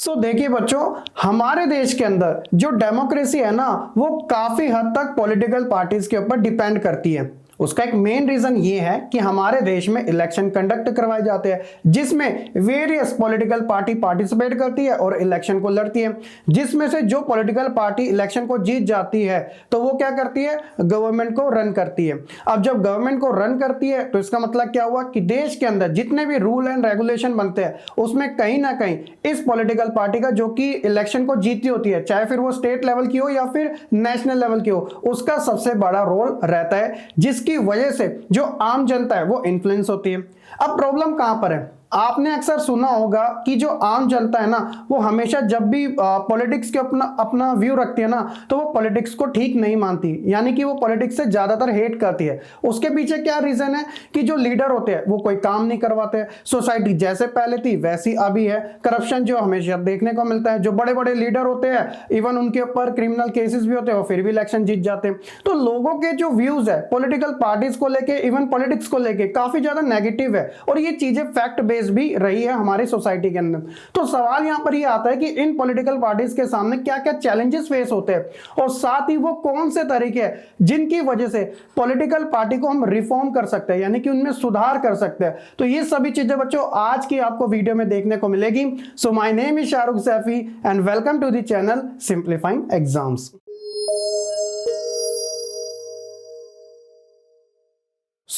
देखिए बच्चों, हमारे देश के अंदर जो डेमोक्रेसी है ना, वो काफी हद तक पॉलिटिकल पार्टीज के ऊपर डिपेंड करती है। उसका एक मेन रीजन ये है कि हमारे देश में इलेक्शन कंडक्ट करवाए जाते हैं जिसमें वेरियस पॉलिटिकल पार्टी पार्टिसिपेट करती है और इलेक्शन को लड़ती है, जिसमें से जो पॉलिटिकल पार्टी इलेक्शन को जीत जाती है तो वो क्या करती है, गवर्नमेंट को रन करती है। अब जब गवर्नमेंट को रन करती है तो इसका मतलब क्या हुआ कि देश के अंदर जितने भी रूल एंड रेगुलेशन बनते हैं उसमें कहीं ना कहीं इस पॉलिटिकल पार्टी का, जो कि इलेक्शन को जीती होती है, चाहे फिर वो स्टेट लेवल की हो या फिर नेशनल लेवल की हो, उसका सबसे बड़ा रोल रहता है, जिसकी वजह से जो आम जनता है वो इन्फ्लुएंस होती है। अब प्रॉब्लम कहां पर है? आपने अक्सर सुना होगा कि जो आम जनता है ना, वो हमेशा जब भी पॉलिटिक्स के अपना व्यू रखती है ना, तो वो पॉलिटिक्स को ठीक नहीं मानती, यानी कि वो पॉलिटिक्स से ज्यादातर हेट करती है। उसके पीछे क्या रीजन है कि जो लीडर होते हैं वो कोई काम नहीं करवाते, सोसाइटी जैसे पहले थी वैसी अभी है, करप्शन जो हमेशा देखने को मिलता है, जो बड़े बड़े लीडर होते हैं इवन उनके ऊपर क्रिमिनल केसेस भी होते हैं, फिर भी इलेक्शन जीत जाते हैं। तो लोगों के जो व्यूज है पॉलिटिकल पार्टीज को लेके, इवन पॉलिटिक्स को लेके, काफी ज्यादा नेगेटिव है और ये चीजें फैक्ट बेस्ड भी रही है हमारी सोसाइटी के अंदर। तो सवाल यहां पर ये आता है कि इन पॉलिटिकल पार्टीज के सामने क्या क्या चैलेंजेस फेस होते हैं और साथ ही वो कौन से तरीके हैं जिनकी वजह से पॉलिटिकल पार्टी को हम रिफॉर्म कर सकते हैं, यानी कि उनमें सुधार कर सकते हैं। तो ये सभी चीजें बच्चों आज की आपको वीडियो में देखने को मिलेगी। So my name is Shahrukh Saifi and welcome to the channel simplifying exams.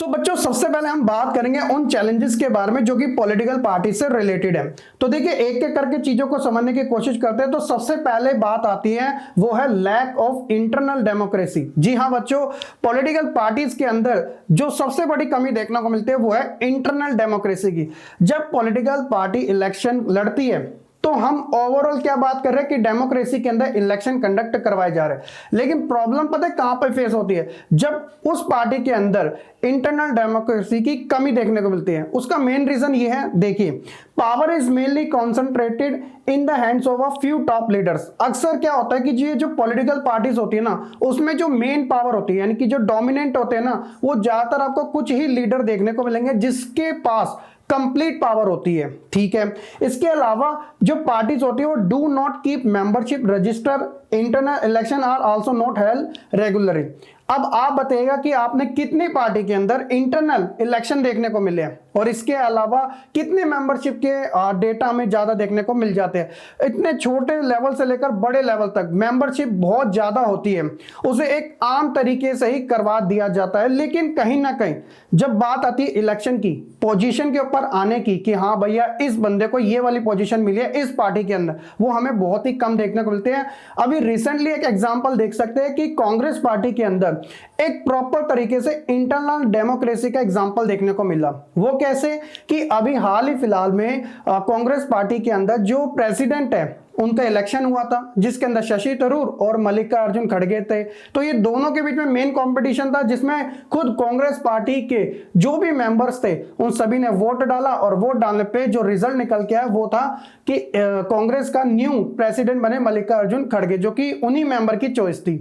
बच्चों, सबसे पहले हम बात करेंगे उन चैलेंजेस के बारे में जो कि पॉलिटिकल पार्टी से रिलेटेड है। तो देखिए, एक एक करके चीजों को समझने की कोशिश करते हैं। तो सबसे पहले बात आती है वो है लैक ऑफ इंटरनल डेमोक्रेसी। जी हाँ बच्चों, पॉलिटिकल पार्टीज के अंदर जो सबसे बड़ी कमी देखने को मिलती है वो है इंटरनल डेमोक्रेसी की। जब पॉलिटिकल पार्टी इलेक्शन लड़ती है तो हम ओवरऑल क्या बात कर रहे हैं कि डेमोक्रेसी के अंदर इलेक्शन कंडक्ट करवाए जा रहे हैं, लेकिन प्रॉब्लम पता है कहां पर फेस होती है? जब उस पार्टी के अंदर इंटरनल डेमोक्रेसी की कमी देखने को मिलती है। उसका मेन रीजन ये है, देखिए, power is mainly concentrated in the hands of a few top leaders. अक्सर क्या होता है कि ये जो पॉलिटिकल पार्टीज होती है ना, उसमें जो मेन पावर होती है, यानी कि जो डोमिनेंट होते हैं ना, वो ज्यादातर आपको कुछ ही लीडर देखने को मिलेंगे जिसके पास कंप्लीट पावर होती है। ठीक है, इसके अलावा जो पार्टीज होती है वो do not keep membership register, internal election are also not held regularly. अब आप बताइएगा कि आपने कितनी पार्टी के अंदर इंटरनल इलेक्शन देखने को मिले हैं और इसके अलावा कितने मेंबरशिप के डेटा में ज्यादा देखने को मिल जाते हैं। इतने छोटे लेवल से लेकर बड़े लेवल तक मेंबरशिप बहुत ज्यादा होती है, उसे एक आम तरीके से ही करवा दिया जाता है। लेकिन कहीं ना कहीं जब बात आती है इलेक्शन की पोजीशन के ऊपर आने की कि हाँ भैया इस बंदे को ये वाली पोजीशन मिली है इस पार्टी के अंदर, वो हमें बहुत ही कम देखने को मिलते हैं। अभी रिसेंटली एक एग्जांपल देख सकते हैं कि कांग्रेस पार्टी के अंदर एक प्रॉपर तरीके से इंटरनल डेमोक्रेसी का एग्जांपल देखने को मिला। वो कैसे कि अभी हाल ही फिलहाल में कांग्रेस पार्टी के अंदर जो प्रेसिडेंट है उनका इलेक्शन हुआ था, जिसके अंदर शशि थरूर और मल्लिकार्जुन खड़गे थे। तो ये दोनों के बीच में मेन कंपटीशन था, जिसमें खुद कांग्रेस पार्टी के जो भी मेंबर्स थे उन सभी ने वोट डाला और वोट डालने पे जो रिजल्ट निकल के आया वो था कि कांग्रेस का न्यू प्रेसिडेंट बने मल्लिकार्जुन खड़गे, जो कि उन्हीं मेंबर की चॉइस थी।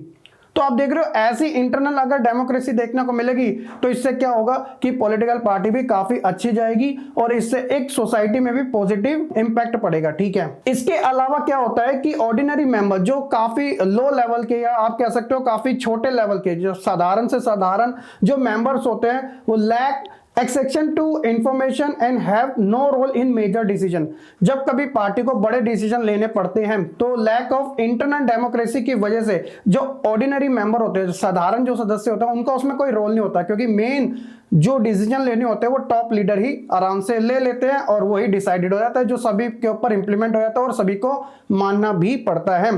तो आप देख रहे हो, ऐसी इंटरनल अगर डेमोक्रेसी देखने को मिलेगी तो इससे क्या होगा कि पॉलिटिकल पार्टी भी काफी अच्छी जाएगी और इससे एक सोसाइटी में भी पॉजिटिव इंपैक्ट पड़ेगा। ठीक है, इसके अलावा क्या होता है कि ऑर्डिनरी मेंबर जो काफी लो लेवल के, या आप कह सकते हो काफी छोटे लेवल के, जो साधारण से साधारण जो मेंबर्स होते हैं, वो lack accession to information and have no role in major decision. जब कभी पार्टी को बड़े डिसीजन लेने पड़ते हैं तो लैक ऑफ इंटरनल डेमोक्रेसी की वजह से जो ऑर्डिनरी मेंबर होते हैं, जो साधारण जो सदस्य होता है, उनका उसमें कोई रोल नहीं होता, क्योंकि मेन जो डिसीजन लेने होते हैं वो टॉप लीडर ही आराम से ले लेते हैं और वही डिसाइडेड हो जाता है, जो सभी के ऊपर इंप्लीमेंट हो जाता है और सभी को मानना भी पड़ता है।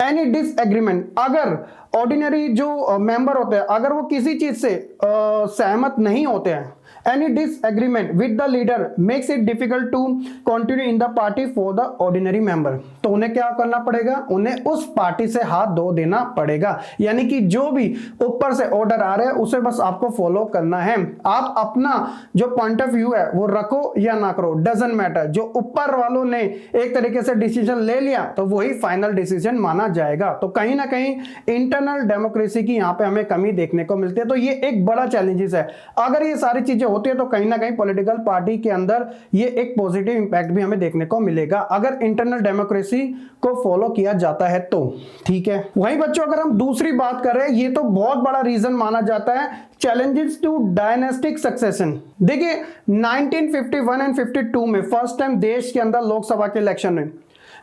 एनी डिसएग्रीमेंट, अगर ऑर्डिनरी जो मेंबर होते हैं अगर वो किसी चीज से सहमत नहीं होते हैं, any disagreement with the leader makes it difficult to continue in the party for the ordinary member। तो उन्हें क्या करना पड़ेगा? उन्हें उस पार्टी से हाथ धो देना पड़ेगा, यानी कि जो भी ऊपर से ऑर्डर आ रहे हैं उसे बस आपको फॉलो करना है। आप अपना जो पॉइंट ऑफ व्यू है वो रखो या ना करो, डजंट मैटर। जो ऊपर वालों ने एक तरीके से डिसीजन ले लिया तो वही फाइनल डिसीजन माना जाएगा। तो कहीं ना कहीं इंटरनल इंटरनल डेमोक्रेसी की यहाँ पे हमें कमी देखने को मिलती है। तो ये एक बड़ा चैलेंजेस है। अगर ये सारी चीजें होती है तो कहीं ना कहीं पॉलिटिकल पार्टी के अंदर ये एक पॉजिटिव इंपैक्ट भी हमें देखने को मिलेगा, अगर इंटरनल डेमोक्रेसी को फॉलो किया जाता है तो। ठीक है, वहीं बच्चों अगर हम दूसरी बात करें, ये तो बहुत बड़ा रीजन माना जाता है चैलेंजेस टू डायनेस्टिक सक्सेशन। देखिए 1951 एंड 52 में फर्स्ट टाइम देश के अंदर लोकसभा के इलेक्शन में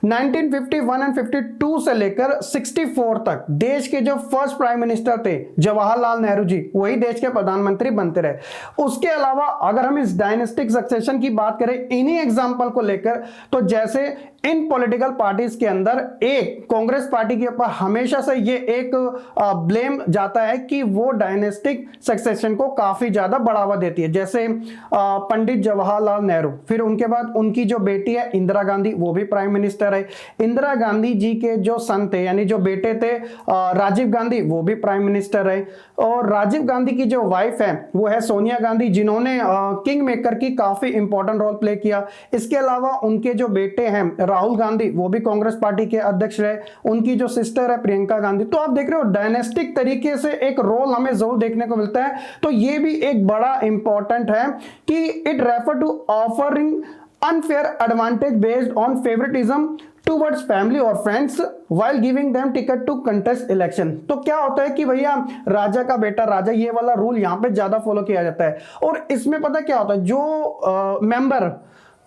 1951 एंड 52 से लेकर 64 तक देश के जो फर्स्ट प्राइम मिनिस्टर थे जवाहरलाल नेहरू जी, वही देश के प्रधानमंत्री बनते रहे। उसके अलावा अगर हम इस डायनेस्टिक सक्सेशन की बात करें इन्हीं एग्जाम्पल को लेकर, तो जैसे इन पॉलिटिकल पार्टीज के अंदर एक कांग्रेस पार्टी के ऊपर हमेशा से ये एक ब्लेम जाता है कि वो डायनेस्टिक सक्सेशन को काफी ज्यादा बढ़ावा देती है। जैसे पंडित जवाहरलाल नेहरू, फिर उनके बाद उनकी जो बेटी है इंदिरा गांधी, वो भी प्राइम मिनिस्टर है। इंदिरा गांधी जी के जो सन थे यानी जो बेटे थे राजीव गांधी, वो भी प्राइम मिनिस्टर है। और राजीव गांधी की जो वाइफ है वो है सोनिया गांधी, जिन्होंने किंग मेकर की काफी इंपॉर्टेंट रोल प्ले किया। इसके अलावा उनके जो बेटे हैं राहुल गांधी, वो भी कांग्रेस पार्टी के अध्यक्ष रहे। उनकी जो सिस्टर है प्रियंका गांधी। तो आप देख रहे हो डायनेस्टिक तरीके से एक रोल हमें जरूर देखने को मिलता है। तो ये भी एक बड़ा इंपॉर्टेंट है कि it refer to offering unfair advantage based on favoritism towards family or friends while giving them ticket to contest election। तो क्या होता है कि भैया राजा का बेटा राजा, ये वाला रूल यहाँ पे ज्यादा फॉलो किया जाता है। और इसमें पता क्या होता है, जो मेंबर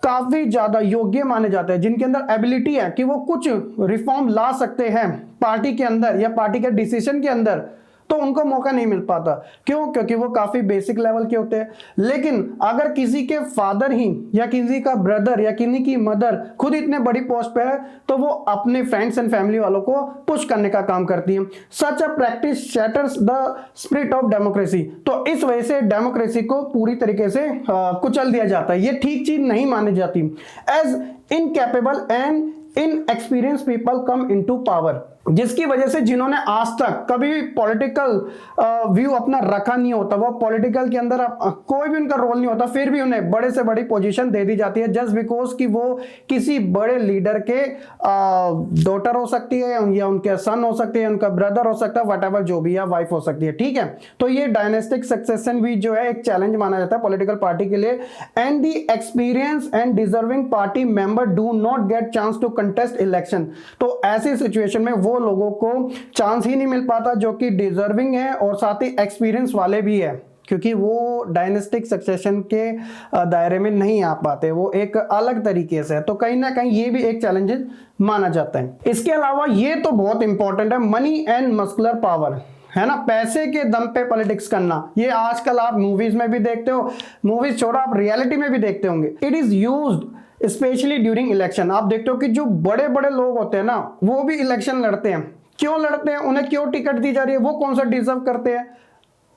काफी ज्यादा योग्य माने जाते हैं, जिनके अंदर एबिलिटी है कि वो कुछ रिफॉर्म ला सकते हैं पार्टी के अंदर या पार्टी के डिसीजन के अंदर, तो उनको मौका नहीं मिल पाता। क्यों? क्योंकि वो काफी बेसिक लेवल के होते हैं। लेकिन अगर किसी के फादर ही या किसी का ब्रदर या किसी की मदर खुद इतने बड़ी पोस्ट पे है, तो वो अपने फ्रेंड्स एंड फैमिली वालों को पुश करने का काम करती है। Such a practice shatters the spirit of democracy. तो इस वजह से डेमोक्रेसी को पूरी तरीके से कुचल दिया जाता है। ये ठीक चीज नहीं मानी जाती। As incapable and inexperience people come into power, जिसकी वजह से जिन्होंने आज तक कभी भी पॉलिटिकल व्यू अपना रखा नहीं होता, वो पॉलिटिकल के अंदर कोई भी उनका रोल नहीं होता, फिर भी उन्हें बड़े से बड़ी पोजीशन दे दी जाती है जस्ट बिकॉज कि वो किसी बड़े लीडर के डॉटर हो सकती है या उनके सन हो सकते हैं, उनका ब्रदर हो सकता है, व्हाटएवर जो भी है, वाइफ हो सकती है। ठीक है, तो ये डायनेस्टिक सक्सेशन भी जो है एक चैलेंज माना जाता है पॉलिटिकल पार्टी के लिए। And the experience and deserving party member do not get chance to contest election. तो ऐसी सिचुएशन में वो लोगों को चांस ही नहीं मिल पाता जो कि डिजर्विंग है और साथ ही एक्सपीरियंस वाले भी है, क्योंकि वो डायनेस्टिक सक्सेशन के दायरे में नहीं आ पाते, वो एक अलग तरीके से। तो कहीं ना कहीं ये भी एक चैलेंज माना जाता है। इसके अलावा ये तो बहुत इंपॉर्टेंट है, मनी एंड मस्कुलर पावर, है ना, पैसे के दम पे पॉलिटिक्स करना। ये आजकल आप मूवीज में भी देखते हो, मूवीज छोड़ो आप रियलिटी में भी देखते होंगे। It is used specially during election. आप देखते हो कि जो बड़े बड़े लोग होते हैं ना, वो भी इलेक्शन लड़ते हैं। क्यों लड़ते हैं? उन्हें क्यों टिकट दी जा रही है? वो कौन सा डिजर्व करते हैं?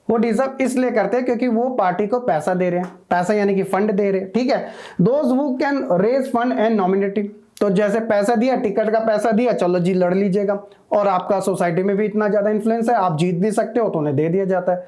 वो डिजर्व इसलिए करते हैं क्योंकि वो पार्टी को पैसा दे रहे हैं, पैसा यानी कि फंड दे रहे हैं। ठीक है, those who can raise fund and nominating. तो जैसे पैसा दिया, टिकट का पैसा दिया, चलो जी लड़ लीजिएगा, और आपका सोसाइटी में भी इतना ज्यादा इन्फ्लुएंस है, आप जीत भी सकते हो, तो उन्हें दे दिया जाता है।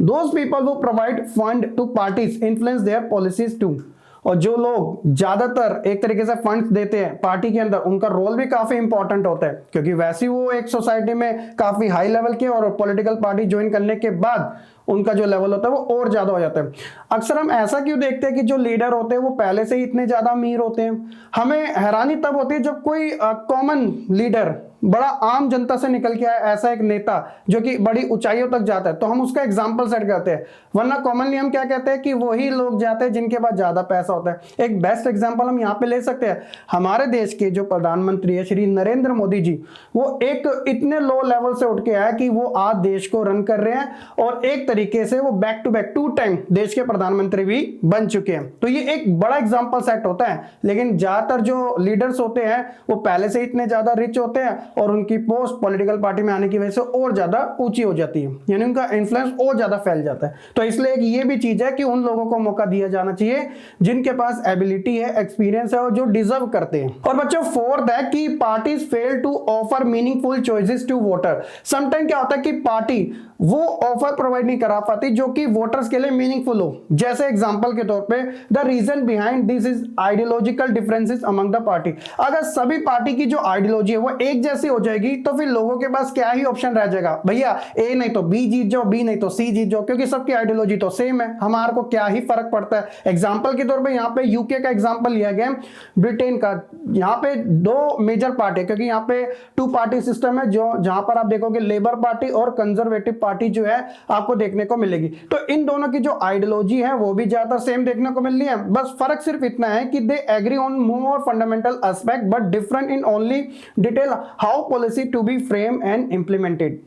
Those people who provide fund to parties influence their policies too. और जो लोग ज्यादातर एक तरीके से फंड्स देते हैं पार्टी के अंदर, उनका रोल भी काफी इंपॉर्टेंट होता है, क्योंकि वैसे ही वो एक सोसाइटी में काफी हाई लेवल के, और पॉलिटिकल पार्टी ज्वाइन करने के बाद उनका जो लेवल होता है वो और ज्यादा हो जाता है। अक्सर हम ऐसा क्यों देखते हैं कि जो लीडर होते हैं वो पहले से ही इतने ज्यादा अमीर होते हैं? हमें हैरानी तब होती है जब कोई कॉमन लीडर, बड़ा आम जनता से निकल के आया ऐसा एक नेता जो कि बड़ी ऊंचाइयों तक जाता है, तो हम उसका एग्जाम्पल सेट करते हैं। वरना कॉमनली हम क्या कहते हैं कि वही लोग जाते हैं जिनके पास ज्यादा पैसा होता है। एक बेस्ट एग्जाम्पल हम यहाँ पे ले सकते हैं, हमारे देश के जो प्रधानमंत्री है श्री नरेंद्र मोदी जी, वो एक इतने लो लेवल से उठ के आया कि वो आज देश को रन कर रहे हैं, और एक तरीके से वो बैक टू बैक 2 टाइम देश के प्रधानमंत्री भी बन चुके हैं। तो ये एक बड़ा एग्जाम्पल सेट होता है। लेकिन ज्यादातर जो लीडर्स होते हैं वो पहले से इतने ज्यादा रिच होते हैं, और उनकी पोस्ट पॉलिटिकल पार्टी में आने की वजह से और ज्यादा ऊंची हो जाती है, यानी उनका इन्फ्लुएंस और ज्यादा फैल जाता है। तो इसलिए एक ये भी चीज है कि उन लोगों को मौका दिया जाना चाहिए जिनके पास एबिलिटी है, एक्सपीरियंस है, और जो डिजर्व करते हैं। और बच्चों फोर्थ है कि parties fail to offer meaningful choices to voter. Sometime क्या होता है कि पार्टी वो ऑफर प्रोवाइड नहीं करा पाती जो कि वोटर्स के लिए मीनिंगफुल हो। जैसे एग्जांपल के तौर पे the reason behind this is ideological differences among the party. अगर सभी पार्टी की जो आइडियोलॉजी है वो एक जैसी हो जाएगी तो फिर लोगों के पास क्या ही ऑप्शन रह जाएगा, भैया ए नहीं तो बी जीत जाओ, बी नहीं तो सी जीत जाओ, क्योंकि सबकी आइडियोलॉजी तो सेम है, हमारे को क्या ही फर्क पड़ता है। एग्जांपल के तौर पे यहाँ पे यूके का एग्जांपल लिया गया, ब्रिटेन का। यहाँ पे दो मेजर पार्टी, क्योंकि यहाँ पे टू पार्टी सिस्टम है, जो जहां पर आप देखोगे लेबर पार्टी और कंजर्वेटिव पार्टी जो है आपको देखने को मिलेगी। तो इन दोनों की जो आइडियोलॉजी है वो भी ज्यादातर सेम देखने को मिल रही है, बस फर्क सिर्फ इतना है कि they agree on more fundamental aspect but different in only detail how policy to be frame and implemented.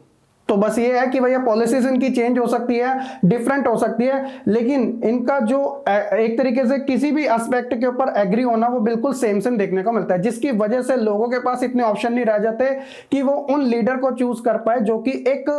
तो बस ये है कि भैया पॉलिसीज इनकी चेंज हो सकती है, डिफरेंट हो सकती है, लेकिन इनका जो एक तरीके से किसी भी एस्पेक्ट के ऊपर एग्री होना वो बिल्कुल सेम सेम देखने को मिलता है, जिसकी वजह से लोगों के पास इतने ऑप्शन नहीं रह जाते कि वो उन लीडर को चूज कर पाए जो कि एक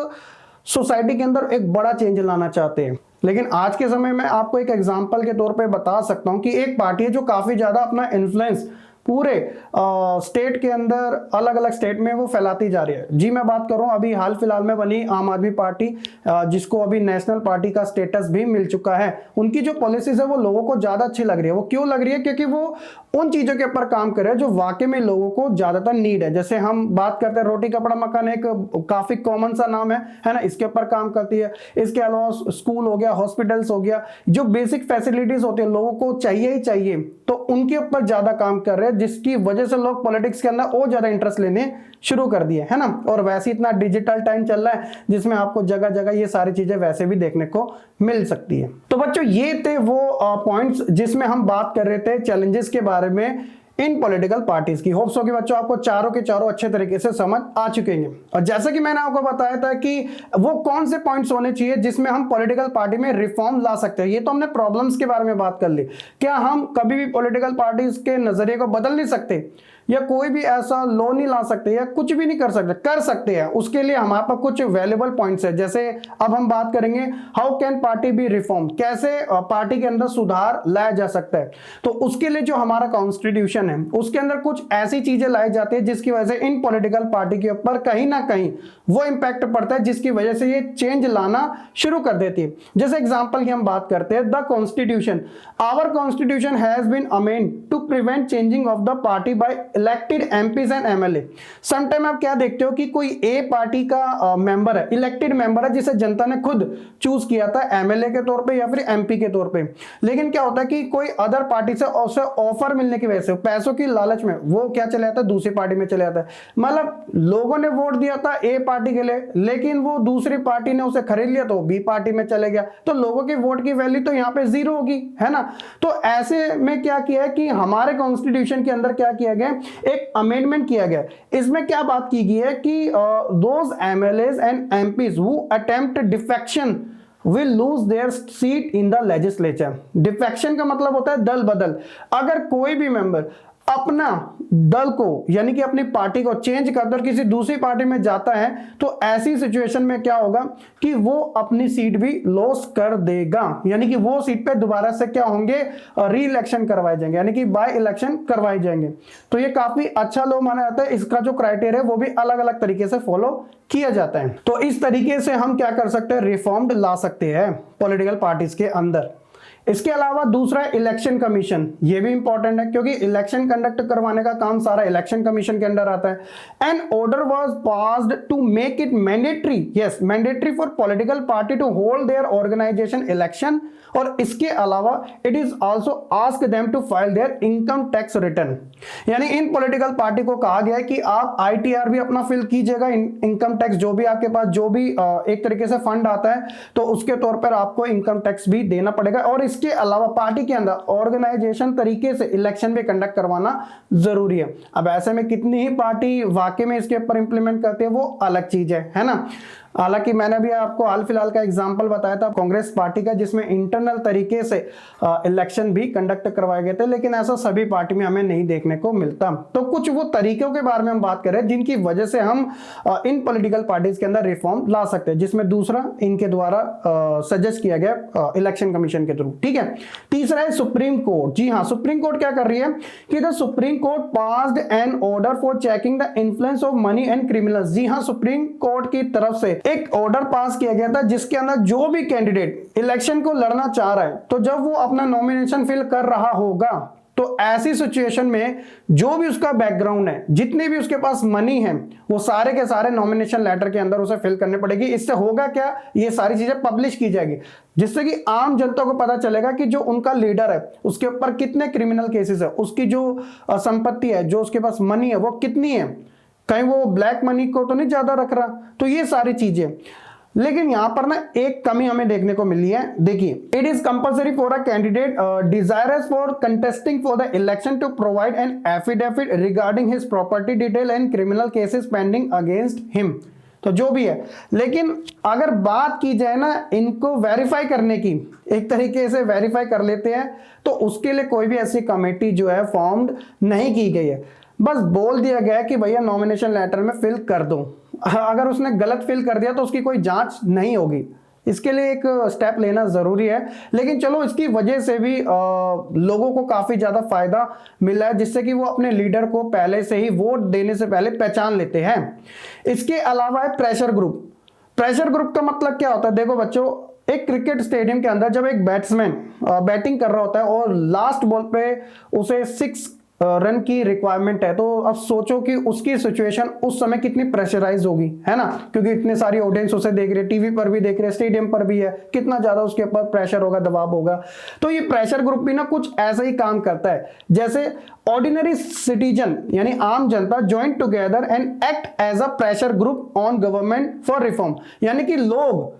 सोसाइटी के अंदर एक बड़ा चेंज लाना चाहते हैं। लेकिन आज के समय में आपको एक एग्जांपल के तौर पे बता सकता हूं कि एक पार्टी है जो काफी ज्यादा अपना इन्फ्लुएंस पूरे स्टेट के अंदर अलग अलग स्टेट में वो फैलाती जा रही है। जी मैं बात करूं अभी हाल फिलहाल में बनी आम आदमी पार्टी, जिसको अभी नेशनल पार्टी का स्टेटस भी मिल चुका है। उनकी जो पॉलिसीज है वो लोगों को ज्यादा अच्छी लग रही है। वो क्यों लग रही है? क्योंकि वो उन चीजों के ऊपर काम कर रहे हैं जो वाकई में लोगों को ज्यादातर नीड है। जैसे हम बात करते हैं रोटी कपड़ा मकान, एक काफी कॉमन सा नाम है ना, इसके ऊपर काम करती है। इसके अलावा स्कूल हो गया, हॉस्पिटल्स हो गया, जो बेसिक फैसिलिटीज होती है लोगों को चाहिए ही चाहिए, तो उनके ऊपर ज्यादा काम कर रहे हैं, जिसकी वजह से लोग पॉलिटिक्स के अंदर और ज्यादा इंटरेस्ट लेने शुरू कर दिए, है ना। और वैसे इतना डिजिटल टाइम चल रहा है जिसमें आपको जगह जगह ये सारी चीजें वैसे भी देखने को मिल सकती है। तो बच्चों ये थे वो पॉइंट्स जिसमें हम बात कर रहे थे चैलेंजेस के बारे में इन पॉलिटिकल पार्टीज की। होप्स हो कि बच्चों आपको चारों के चारों अच्छे तरीके से समझ आ चुके हैं। और जैसा कि मैंने आपको बताया था कि वो कौन से पॉइंट्स होने चाहिए जिसमें हम पॉलिटिकल पार्टी में रिफॉर्म ला सकते हैं। ये तो हमने प्रॉब्लम्स के बारे में बात कर ली। क्या हम कभी भी पॉलिटिकल पार्टीज के नजरिए को बदल नहीं सकते, या कोई भी ऐसा लॉ नहीं ला सकते, या कुछ भी नहीं कर सकते? कर सकते हैं। उसके लिए हमारे पास कुछ वैल्यूएबल पॉइंट्स है। जैसे अब हम बात करेंगे how can party B reform, कैसे पार्टी के अंदर सुधार लाया जा सकता है। तो उसके लिए जो हमारा कॉन्स्टिट्यूशन है उसके अंदर कुछ ऐसी चीजें लाई जाती है जिसकी वजह से इन पॉलिटिकल पार्टी के ऊपर कहीं ना कहीं वो इंपैक्ट पड़ता है, जिसकी वजह से ये चेंज लाना शुरू कर देती है। जैसे एग्जांपल की हम बात करते हैं, the constitution, our constitution has been amend to prevent changing of the party by elected MPs and MLA. Sometime आप क्या देखते हो कि कोई ए पार्टी का मेंबर है, इलेक्टेड मेंबर है, जिसे जनता ने खुद चूज किया था एमएलए के तौर पे या फिर एमपी के तौर पे, लेकिन क्या होता है कि कोई अदर पार्टी से उसे ऑफर मिलने की वजह से, पैसों की लालच में वो क्या चले जाता है, दूसरी पार्टी में चले जाता है। मतलब लोगों ने वोट दिया था ए पार्टी के लिए, लेकिन वो दूसरी पार्टी ने उसे खरीद लिया तो बी पार्टी में चले गया, तो लोगों के वोट की वैल्यू तो यहाँ पे जीरो होगी, है ना। तो ऐसे में क्या किया है कि हमारे कॉन्स्टिट्यूशन के अंदर क्या किया गया, एक अमेंडमेंट किया गया। इसमें क्या बात की गई है कि those MLAs and MPs who attempt defection will lose their seat in the legislature। Defection का मतलब होता है दल बदल। अगर कोई भी मेंबर अपना दल को यानी कि अपनी पार्टी को चेंज कर किसी दूसरी पार्टी में जाता है, तो ऐसी सिचुएशन में क्या होगा कि वो अपनी सीट भी लॉस कर देगा, यानी कि वो सीट पे दोबारा से क्या होंगे, री इलेक्शन करवाए जाएंगे, यानी कि बाय इलेक्शन करवाए जाएंगे। तो ये काफी अच्छा लॉ माना जाता है। इसका जो क्राइटेरिया है वो भी अलग अलग तरीके से फॉलो किया जाता है। तो इस तरीके से हम क्या कर सकते हैं, रिफॉर्म्ड ला सकते हैं पॉलिटिकल पार्टीज के अंदर। इसके अलावा दूसरा इलेक्शन कमीशन, ये भी इंपॉर्टेंट है क्योंकि इलेक्शन कंडक्ट करवाने का काम सारा इलेक्शन कमीशन के अंदर आता है। An order was passed to make it mandatory, yes mandatory for political party to hold their organization election, और इसके अलावा it is also ask them to file their income tax return. यानी इन political party को कहा गया है कि आप आईटीआर भी अपना फिल कीजिएगा, इनकम टैक्स जो भी आपके पास जो भी एक तरीके से फंड आता है तो उसके तौर पर आपको इनकम टैक्स भी देना पड़ेगा। और इसके अलावा पार्टी के अंदर ऑर्गेनाइजेशन तरीके से इलेक्शन भी कंडक्ट करवाना जरूरी है। अब ऐसे में कितनी ही पार्टी वाकई में इसके ऊपर इंप्लीमेंट करते हैं वो अलग चीज है ना। हालांकि मैंने भी आपको हाल फिलहाल का एग्जांपल बताया था कांग्रेस पार्टी का, जिसमें इंटरनल तरीके से इलेक्शन भी कंडक्ट करवाए गए थे, लेकिन ऐसा सभी पार्टी में हमें नहीं देखने को मिलता। तो कुछ वो तरीकों के बारे में हम बात करें जिनकी वजह से हम इन पॉलिटिकल पार्टीज के अंदर रिफॉर्म ला सकते हैं, जिसमें दूसरा इनके द्वारा सजेस्ट किया गया इलेक्शन कमीशन के थ्रू। ठीक है। तीसरा है सुप्रीम कोर्ट। जी हाँ, सुप्रीम कोर्ट क्या कर रही है कि the supreme court passed an order for checking the influence of money and criminals. जी हाँ, सुप्रीम कोर्ट की तरफ से एक ऑर्डर पास किया गया था जिसके अंदर जो भी कैंडिडेट इलेक्शन को लड़ना चाह रहा है, तो जब वो अपना नॉमिनेशन फिल कर रहा होगा तो ऐसी सिचुएशन में जो भी उसका बैकग्राउंड है, जितने भी उसके पास मनी है, वो सारे के सारे नॉमिनेशन लेटर के अंदर उसे फिल करने पड़ेगी। इससे होगा क्या, ये सारी चीजें पब्लिश की जाएगी जिससे कि आम जनता को पता चलेगा कि जो उनका लीडर है उसके ऊपर कितने क्रिमिनल केसेस है, उसकी जो संपत्ति है, जो उसके पास मनी है वो कितनी है, कहीं वो ब्लैक मनी को तो नहीं ज्यादा रख रहा। तो ये सारी चीजें, लेकिन यहां पर ना एक कमी हमें देखने को मिली है। देखिए, it is compulsory for a candidate desirous for contesting for the election to provide an affidavit regarding his property detail and criminal cases pending against him. तो जो भी है, लेकिन अगर बात की जाए ना इनको वेरीफाई करने की, एक तरीके से वेरीफाई कर लेते हैं, तो उसके लिए कोई भी ऐसी कमेटी जो है फॉर्म्ड नहीं की गई है। बस बोल दिया गया कि भैया नॉमिनेशन लेटर में फिल कर दो। अगर उसने गलत फिल कर दिया तो उसकी कोई जांच नहीं होगी। इसके लिए एक स्टेप लेना जरूरी है, लेकिन चलो इसकी वजह से भी लोगों को काफी ज्यादा फायदा मिला है, जिससे कि वो अपने लीडर को पहले से ही वोट देने से पहले पहचान लेते हैं। इसके अलावा है प्रेशर ग्रुप। प्रेशर ग्रुप का मतलब क्या होता है? देखो बच्चों, एक क्रिकेट स्टेडियम के अंदर जब एक बैट्समैन बैटिंग कर रहा होता है और लास्ट बॉल पे उसे 6 रन की रिक्वायरमेंट है, तो अब सोचो कि उसकी सिचुएशन उस समय कितनी प्रेशराइज होगी, है ना, क्योंकि इतने सारी ऑडियंस उसे देख रही है, टीवी पर भी देख रहे हैं, स्टेडियम पर भी है, कितना ज्यादा उसके ऊपर प्रेशर होगा, दबाव होगा। तो ये प्रेशर ग्रुप भी ना कुछ ऐसा ही काम करता है जैसे ऑर्डिनरी सिटीजन यानी आम जनता join together and act as a pressure group on government for reform. यानी कि लोग,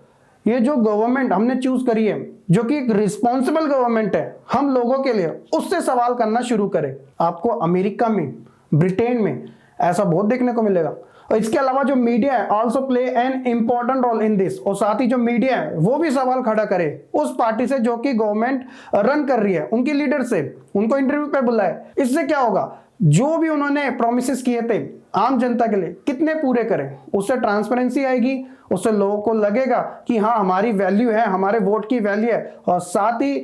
ये जो गवर्नमेंट हमने चूज करी है, जो कि एक रिस्पॉन्सिबल गवर्नमेंट है हम लोगों के लिए, उससे सवाल करना शुरू करें। आपको अमेरिका में, ब्रिटेन में ऐसा बहुत देखने को मिलेगा। और इसके अलावा जो मीडिया है also play an important role in this, और साथ ही जो मीडिया है वो भी सवाल खड़ा करे उस पार्टी से जो कि गवर्नमेंट रन कर रही है, उनकी लीडर से, उनको इंटरव्यू पे बुलाए। इससे क्या होगा, जो भी उन्होंने प्रोमिसेस किए थे आम जनता के लिए कितने पूरे करें, उससे ट्रांसपेरेंसी आएगी, उससे लोगों को लगेगा कि हाँ हमारी वैल्यू है, हमारे वोट की वैल्यू है। और साथ ही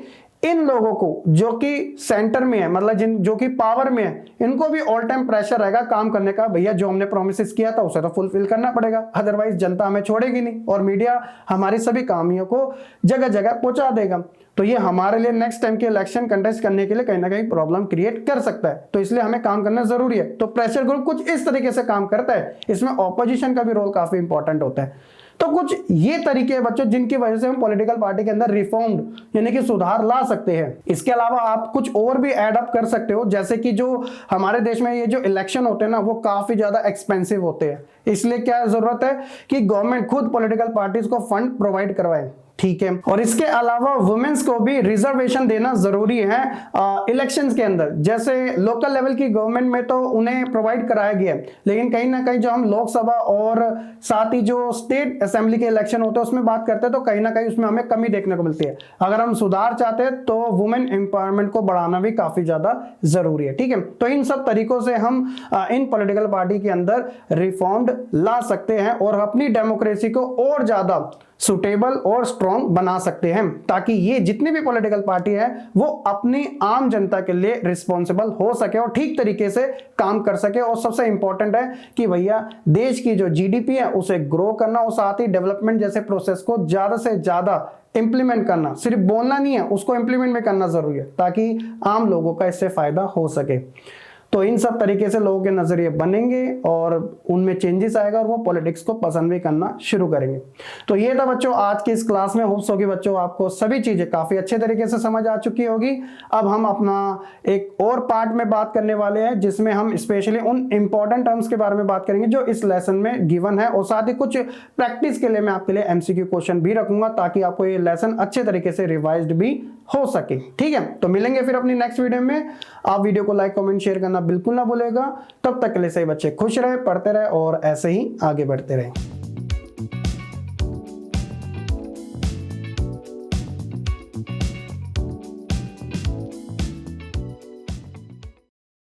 इन लोगों को जो कि सेंटर में है, मतलब जो कि पावर में है, इनको भी ऑल टाइम प्रेशर रहेगा काम करने का, भैया जो हमने प्रोमिस किया था उसे तो फुलफिल करना पड़ेगा, अदरवाइज जनता हमें छोड़ेगी नहीं और मीडिया हमारी सभी कामियों को जगह जगह पहुंचा देगा। तो ये हमारे लिए नेक्स्ट टाइम के इलेक्शन कंटेस्ट करने के लिए कहीं ना कहीं प्रॉब्लम क्रिएट कर सकता है। तो इसलिए हमें काम करना जरूरी है। तो प्रेशर ग्रुप कुछ इस तरीके से काम करता है, इसमें ऑपोजिशन का भी रोल काफी इंपॉर्टेंट होता है। तो कुछ ये तरीके हैं बच्चों जिनकी वजह से हम पॉलिटिकल पार्टी के अंदर रिफॉर्म्ड यानी कि सुधार ला सकते हैं। इसके अलावा आप कुछ और भी ऐड अप कर सकते हो, जैसे कि जो हमारे देश में ये जो इलेक्शन होते हैं ना वो काफी ज्यादा एक्सपेंसिव होते हैं, इसलिए क्या जरूरत है कि गवर्नमेंट खुद पॉलिटिकल पार्टीज को फंड प्रोवाइड करवाए, ठीक है। और इसके अलावा वुमेन्स को भी रिजर्वेशन देना जरूरी है इलेक्शंस के अंदर। जैसे लोकल लेवल की गवर्नमेंट में तो उन्हें प्रोवाइड कराया गया है, लेकिन कहीं ना कहीं जो हम लोकसभा और साथ ही जो स्टेट असेंबली के इलेक्शन होते हैं उसमें बात करते हैं तो कहीं ना कहीं उसमें हमें कमी देखने को मिलती है। अगर हम सुधार चाहते हैं तो वुमेन एम्पावरमेंट को बढ़ाना भी काफी ज्यादा जरूरी है, ठीक है। तो इन सब तरीकों से हम इन पॉलिटिकल पार्टी के अंदर रिफॉर्म्ड ला सकते हैं और अपनी डेमोक्रेसी को और ज्यादा सुटेबल और स्ट्रॉन्ग बना सकते हैं, ताकि ये जितनी भी पॉलिटिकल पार्टी है वो अपनी आम जनता के लिए रिस्पॉन्सिबल हो सके और ठीक तरीके से काम कर सके। और सबसे इंपॉर्टेंट है कि भैया देश की जो जीडीपी है उसे ग्रो करना और साथ ही डेवलपमेंट जैसे प्रोसेस को ज्यादा से ज्यादा इंप्लीमेंट करना, सिर्फ बोलना नहीं है, उसको इंप्लीमेंट भी करना जरूरी है ताकि आम लोगों का इससे फायदा हो सके। तो इन सब तरीके से लोगों के नजरिए बनेंगे और उनमें चेंजेस आएगा और वो पॉलिटिक्स को पसंद भी करना शुरू करेंगे। तो ये था बच्चों आज की इस क्लास में। होप्स होगी बच्चों आपको सभी चीजें काफी अच्छे तरीके से समझ आ चुकी होगी। अब हम अपना एक और पार्ट में बात करने वाले हैं जिसमें हम स्पेशली उन इंपॉर्टेंट टर्म्स के बारे में बात करेंगे जो इस लेसन में गिवन है, और साथ ही कुछ प्रैक्टिस के लिए मैं आपके लिए एमसीक्यू क्वेश्चन भी रखूंगा ताकि आपको ये लेसन अच्छे तरीके से रिवाइज्ड भी हो सके, ठीक है। तो मिलेंगे फिर अपनी नेक्स्ट वीडियो में। आप वीडियो को लाइक कमेंट शेयर करना बिल्कुल ना भूलेगा। तब तक के लिए सही बच्चे खुश रहे, पढ़ते रहे और ऐसे ही आगे बढ़ते रहे।